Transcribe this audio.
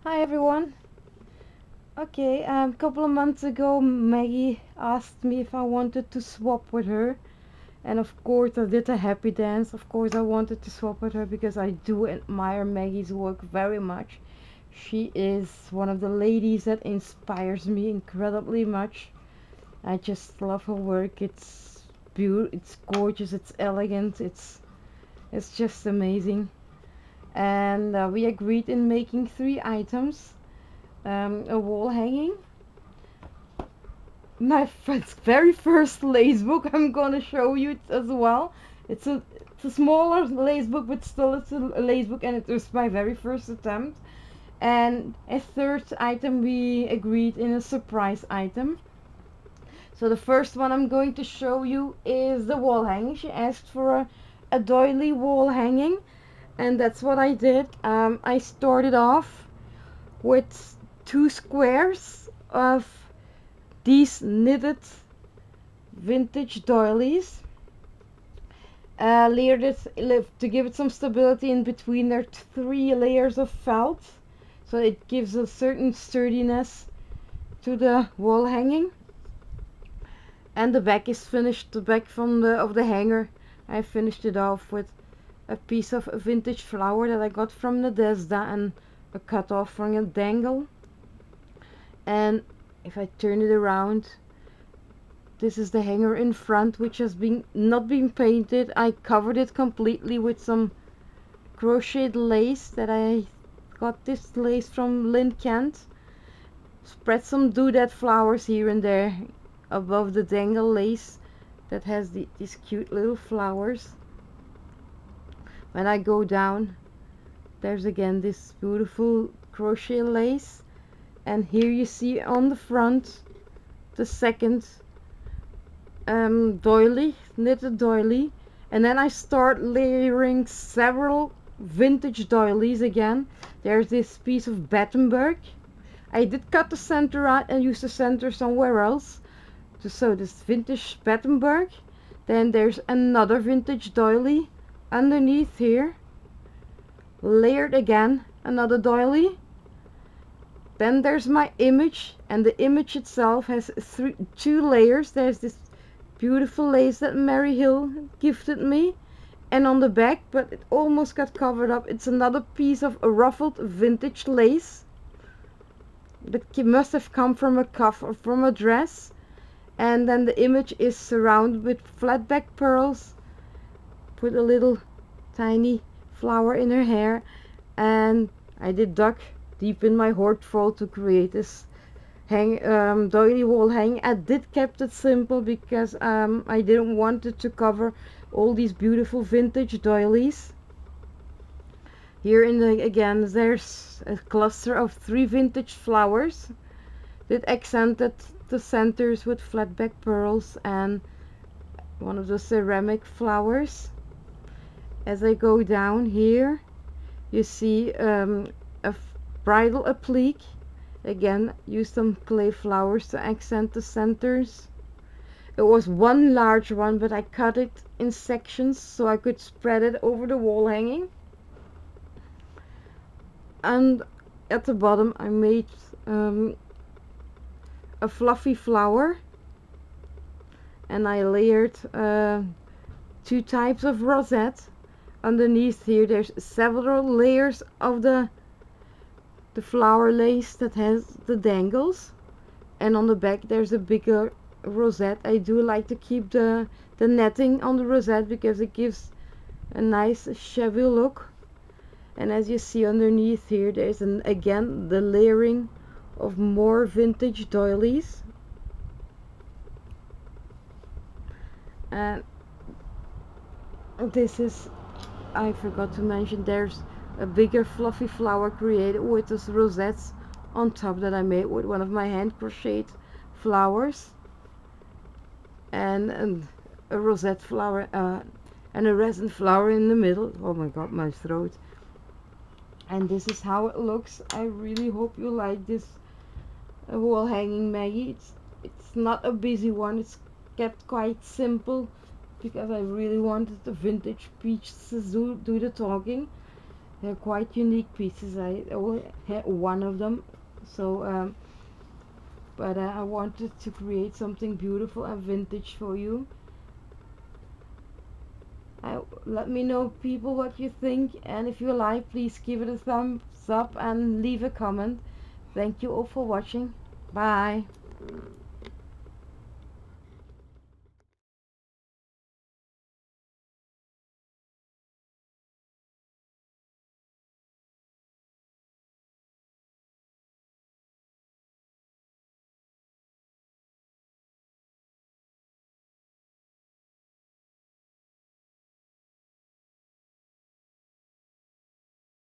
Hi everyone. Okay, a couple of months ago Maggie asked me if I wanted to swap with her, and of course I did a happy dance. Of course I wanted to swap with her because I do admire Maggie's work very much. She is one of the ladies that inspires me incredibly much. I just love her work. It's beautiful, it's gorgeous, it's elegant, it's just amazing. And we agreed in making three items. A wall hanging, my very first lace book. I'm gonna show you it as well. It's a smaller lace book, but still it's a lace book, and it was my very first attempt. And a third item we agreed in a surprise item. So the first one I'm going to show you is the wall hanging. She asked for a doily wall hanging, and that's what I did. I started off with two squares of these knitted vintage doilies. Layered it to give it some stability in between their three layers of felt, so it gives a certain sturdiness to the wall hanging. And the back is finished. The back from the hanger, I finished it off with a piece of vintage flower that I got from Nadezda and a cut off from a dangle. And if I turn it around, this is the hanger in front, which has not been painted. I covered it completely with some crocheted lace that I got this lace from Lynn Kent. Spread some doodad flowers here and there above the dangle lace that has these cute little flowers. When I go down, there's again this beautiful crochet lace, and here you see on the front the second doily, knitted doily. And then I start layering several vintage doilies again. There's this piece of Battenberg. I did cut the center out and use the center somewhere else to sew this vintage Battenberg. Then there's another vintage doily underneath here, layered again, another doily. Then there's my image, and the image itself has two layers. There's this beautiful lace that Mary Hill gifted me, and on the back, but it almost got covered up, it's another piece of a ruffled vintage lace, but it must have come from a cuff or from a dress. And then the image is surrounded with flat back pearls, put a little tiny flower in her hair, and I did dug deep in my hoard foil to create this doily wall hang. I did kept it simple because I didn't want it to cover all these beautiful vintage doilies. Here again there's a cluster of three vintage flowers that accented the centers with flat back pearls and one of the ceramic flowers. As I go down here, you see a bridal applique. Again, use some clay flowers to accent the centers. It was one large one, but I cut it in sections so I could spread it over the wall hanging. And at the bottom I made a fluffy flower, and I layered two types of rosette. Underneath here there's several layers of the flower lace that has the dangles, and on the back there's a bigger rosette. I do like to keep the netting on the rosette because it gives a nice shabby look. And as you see underneath here, there's again the layering of more vintage doilies. And this is, I forgot to mention, there's a bigger fluffy flower created with those rosettes on top that I made with one of my hand crocheted flowers, and a rosette flower and a resin flower in the middle. Oh my god, my throat. And this is how it looks. I really hope you like this wall hanging, Maggie. It's not a busy one. It's kept quite simple because I really wanted the vintage peach to do the talking. They're quite unique pieces. I only had one of them, so but I wanted to create something beautiful and vintage for you. Let me know, people, what you think, and if you like, please give it a thumbs up and leave a comment. Thank you all for watching. Bye.